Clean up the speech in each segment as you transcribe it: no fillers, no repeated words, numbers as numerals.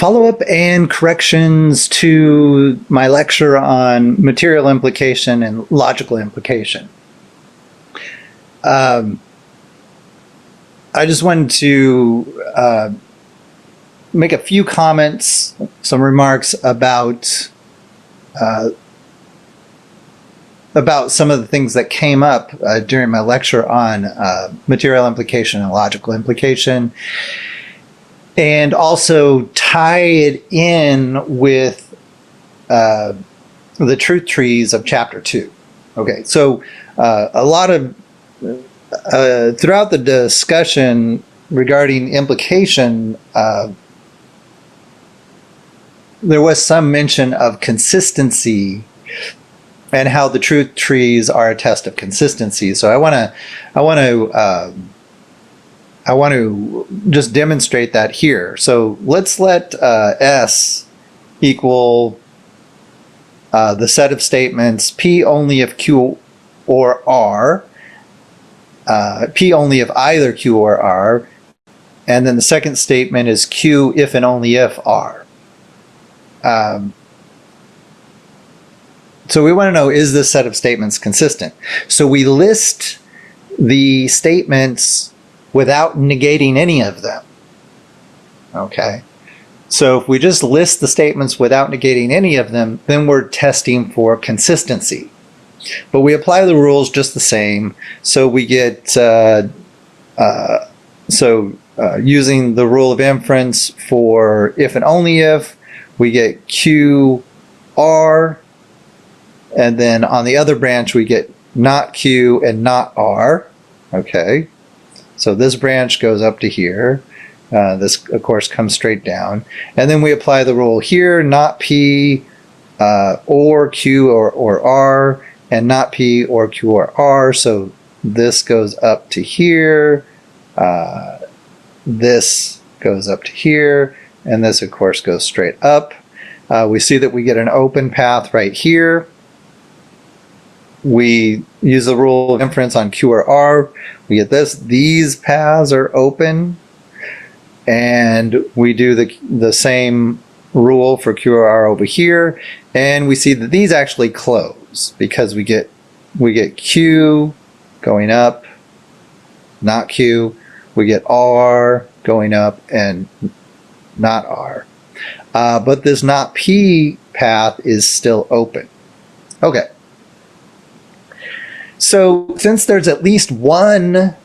Follow-up and corrections to my lecture on material implication and logical implication. I just wanted to make a few comments, some remarks about some of the things that came up during my lecture on material implication and logical implication, and also tie it in with the truth trees of chapter 2. Okay, so a lot of throughout the discussion regarding implication, there was some mention of consistency and how the truth trees are a test of consistency. So I want to just demonstrate that here. So let's let S equal the set of statements P only if Q or R, P only if either Q or R, and then the second statement is Q if and only if R. So we want to know, is this set of statements consistent? So we list the statements without negating any of them. Okay. So if we just list the statements without negating any of them, then we're testing for consistency. But we apply the rules just the same. So we get, using the rule of inference for if and only if, we get Q, R, and then on the other branch we get not Q and not R. Okay, so this branch goes up to here. This, of course, comes straight down. And then we apply the rule here, not P or Q or R, and not P or Q or R. So this goes up to here. This goes up to here. And this, of course, goes straight up. We see that we get an open path right here. We use the rule of inference on Q or R. We get this. These paths are open. And we do the same rule for Q or R over here. And we see that these actually close because we get Q going up, not Q. We get R going up and not R. But this not P path is still open. Okay. So since there's at least one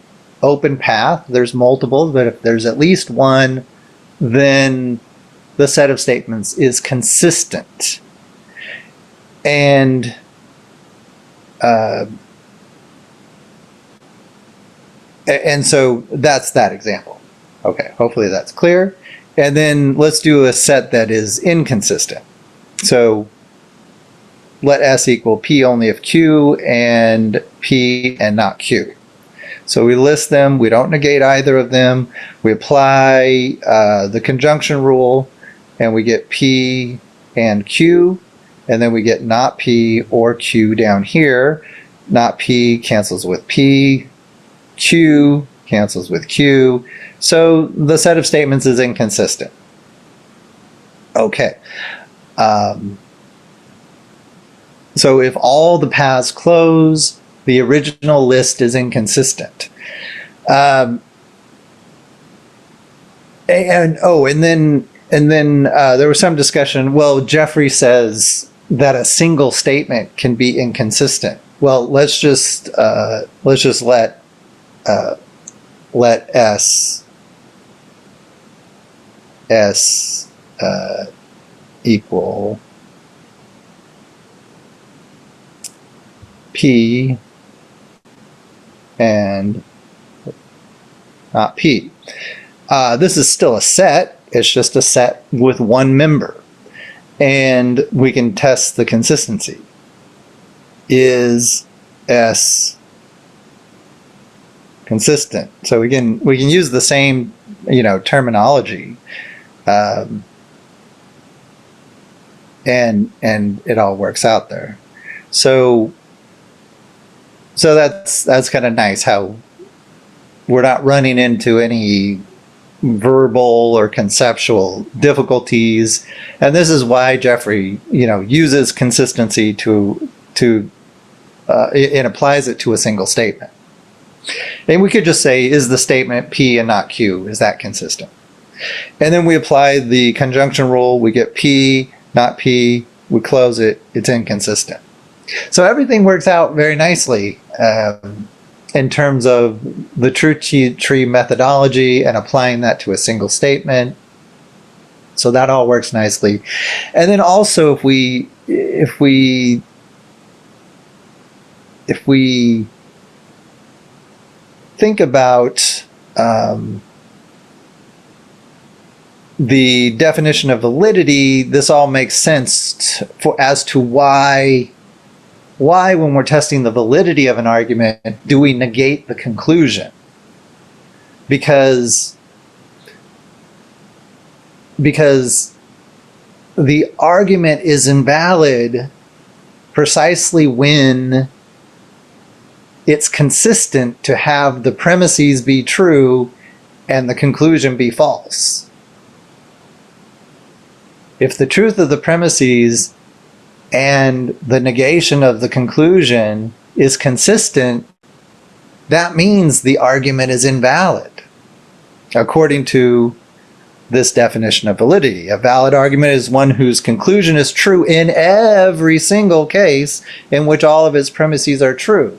open path, there's multiple, but if there's at least one, then the set of statements is consistent. And so that's that example. Okay, hopefully that's clear. And then let's do a set that is inconsistent. So let S equal P only if Q and P and not Q. So we list them, we don't negate either of them, we apply the conjunction rule, and we get P and Q, and then we get not P or Q down here. Not P cancels with P, Q cancels with Q, so the set of statements is inconsistent. Okay. So if all the paths close, the original list is inconsistent. And then there was some discussion. Well, Jeffrey says that a single statement can be inconsistent. Well, let's just let S equal P and not P. This is still a set. It's just a set with one member. And we can test the consistency. Is S consistent? So we can use the same terminology. And it all works out there. So that's kind of nice how we're not running into any verbal or conceptual difficulties. And this is why Jeffrey, uses consistency and applies it to a single statement. And we could just say, is the statement P and not Q? Is that consistent? And then we apply the conjunction rule. We get P, not P. We close it. It's inconsistent. So everything works out very nicely in terms of the truth tree methodology and applying that to a single statement. So that all works nicely. And then also if we think about the definition of validity, this all makes sense as to why when we're testing the validity of an argument, do we negate the conclusion? Because the argument is invalid precisely when it's consistent to have the premises be true and the conclusion be false. If the truth of the premises and the negation of the conclusion is consistent, that means the argument is invalid, according to this definition of validity. A valid argument is one whose conclusion is true in every single case in which all of its premises are true.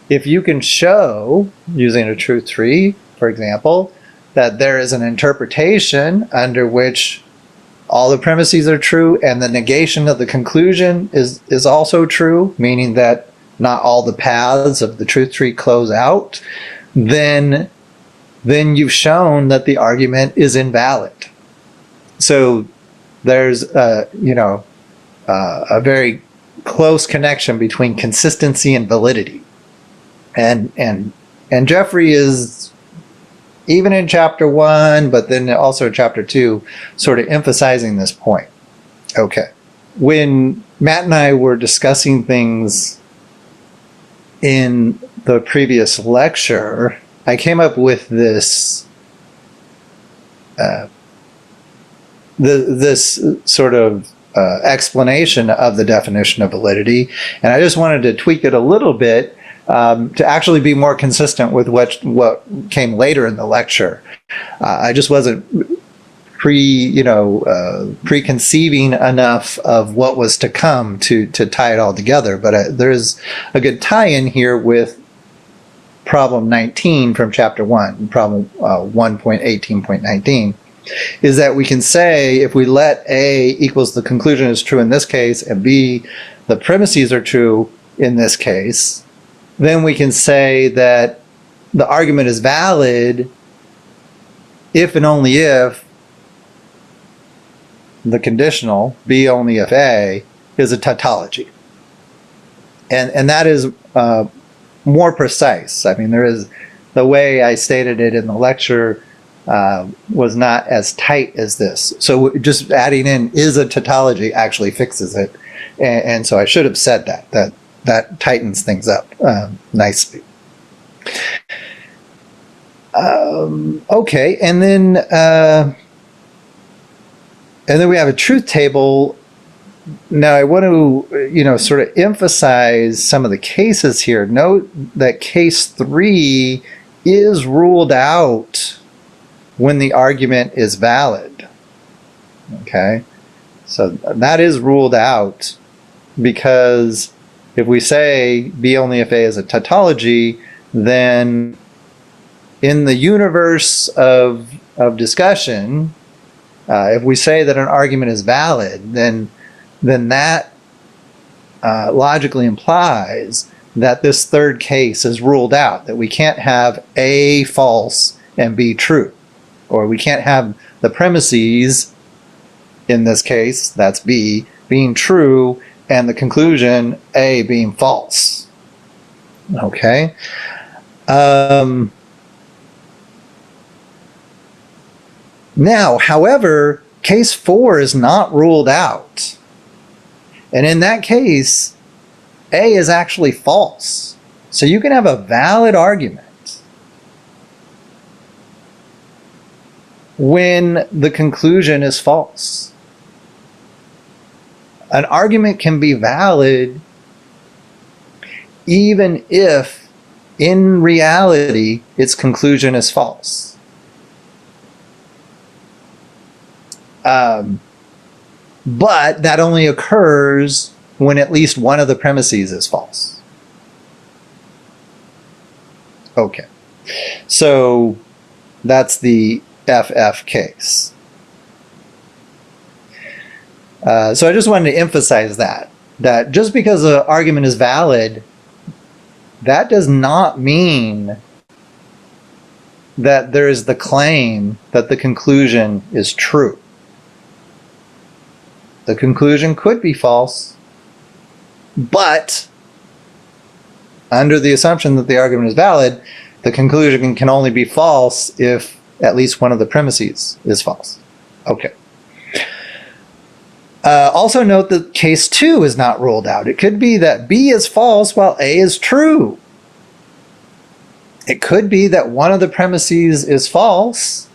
If you can show, using a truth tree, for example, that there is an interpretation under which all the premises are true and the negation of the conclusion is also true, meaning that not all the paths of the truth tree close out, then you've shown that the argument is invalid. So there's a very close connection between consistency and validity. And Jeffrey is, even in chapter 1, but then also chapter 2, sort of emphasizing this point. Okay. When Matt and I were discussing things in the previous lecture, I came up with this this sort of explanation of the definition of validity, and I just wanted to tweak it a little bit to actually be more consistent with what came later in the lecture. I just wasn't preconceiving enough of what was to come to tie it all together. But there's a good tie-in here with problem 19 from chapter 1, problem 1.18.19, is that we can say if we let A equals the conclusion is true in this case and B the premises are true in this case, then we can say that the argument is valid if and only if the conditional, B only if A, is a tautology. And that is more precise. I mean, the way I stated it in the lecture was not as tight as this. So just adding in is a tautology actually fixes it. And so I should have said that tightens things up nicely. Okay, and then we have a truth table. Now I want to, sort of emphasize some of the cases here. Note that case 3 is ruled out when the argument is valid. Okay, so that is ruled out because if we say B only if A is a tautology, then in the universe of discussion, if we say that an argument is valid, then that logically implies that this third case is ruled out, that we can't have A false and B true, or we can't have the premises, in this case, that's B, being true, and the conclusion, A, being false. Okay? Now, however, case 4 is not ruled out. And in that case, A is actually false. So you can have a valid argument when the conclusion is false. An argument can be valid even if in reality its conclusion is false. But that only occurs when at least one of the premises is false. Okay, so that's the FF case. So I just wanted to emphasize that just because an argument is valid, that does not mean that there is the claim that the conclusion is true. The conclusion could be false, but under the assumption that the argument is valid, the conclusion can only be false if at least one of the premises is false. Okay. Also note that case 2 is not ruled out. It could be that B is false while A is true. It could be that one of the premises is false,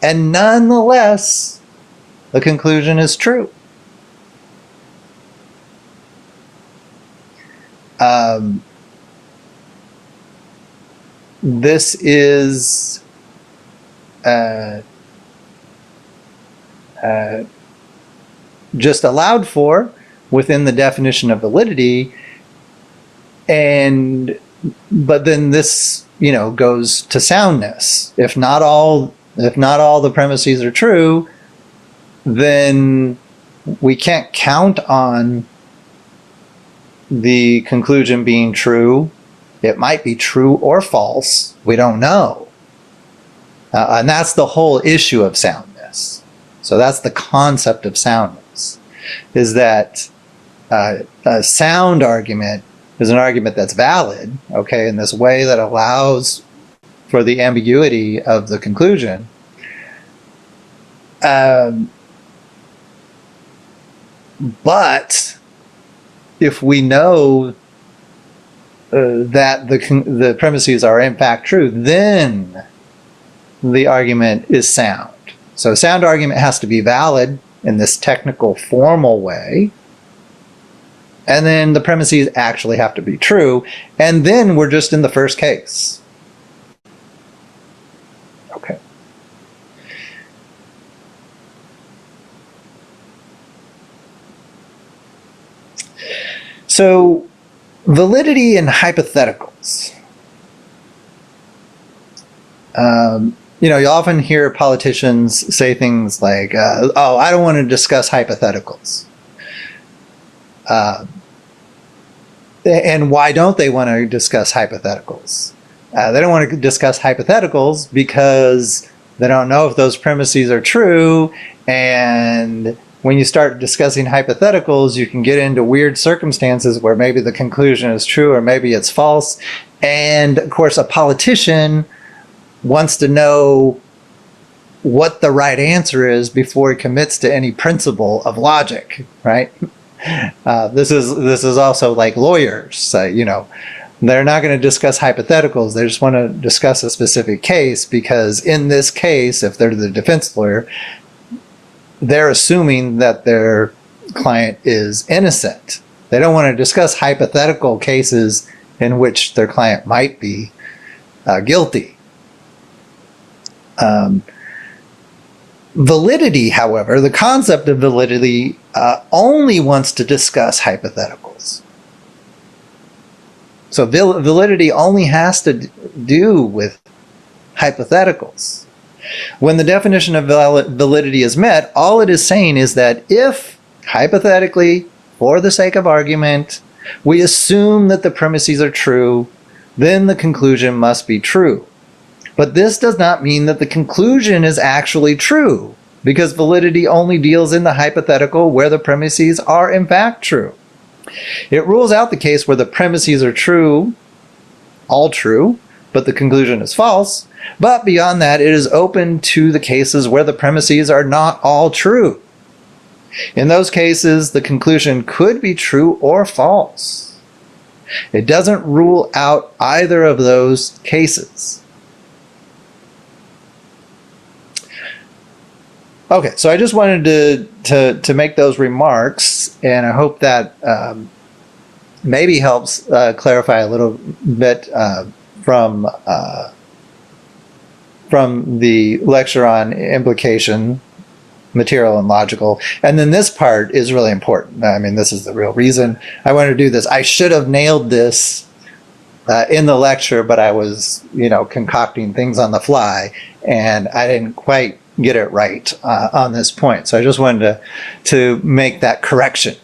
and nonetheless, the conclusion is true. This is just allowed for within the definition of validity, but then this goes to soundness. If not all the premises are true, then we can't count on the conclusion being true. It might be true or false. We don't know. And that's the whole issue of soundness. So that's the concept of soundness, is that a sound argument is an argument that's valid, okay, in this way that allows for the ambiguity of the conclusion. But if we know that the premises are in fact true, then the argument is sound. So a sound argument has to be valid in this technical, formal way, and then the premises actually have to be true, and then we're just in the first case. Okay. So, validity and hypotheticals. You often hear politicians say things like, oh, I don't want to discuss hypotheticals. And why don't they want to discuss hypotheticals? They don't want to discuss hypotheticals because they don't know if those premises are true, and when you start discussing hypotheticals, you can get into weird circumstances where maybe the conclusion is true or maybe it's false. And of course, a politician wants to know what the right answer is before he commits to any principle of logic, right? This is also like lawyers. They're not going to discuss hypotheticals. They just want to discuss a specific case, because in this case, if they're the defense lawyer, they're assuming that their client is innocent. They don't want to discuss hypothetical cases in which their client might be guilty. Validity, however, the concept of validity only wants to discuss hypotheticals. So validity only has to do with hypotheticals. When the definition of validity is met, all it is saying is that if, hypothetically, for the sake of argument, we assume that the premises are true, then the conclusion must be true. But this does not mean that the conclusion is actually true, because validity only deals in the hypothetical where the premises are in fact true. It rules out the case where the premises are true, all true, but the conclusion is false. But beyond that, it is open to the cases where the premises are not all true. In those cases, the conclusion could be true or false. It doesn't rule out either of those cases. Okay, so I just wanted to make those remarks, and I hope that maybe helps clarify a little bit from the lecture on implication, material and logical. And then this part is really important. I mean, this is the real reason I wanted to do this. I should have nailed this in the lecture, but I was, concocting things on the fly, and I didn't quite get it right on this point. So I just wanted to make that correction.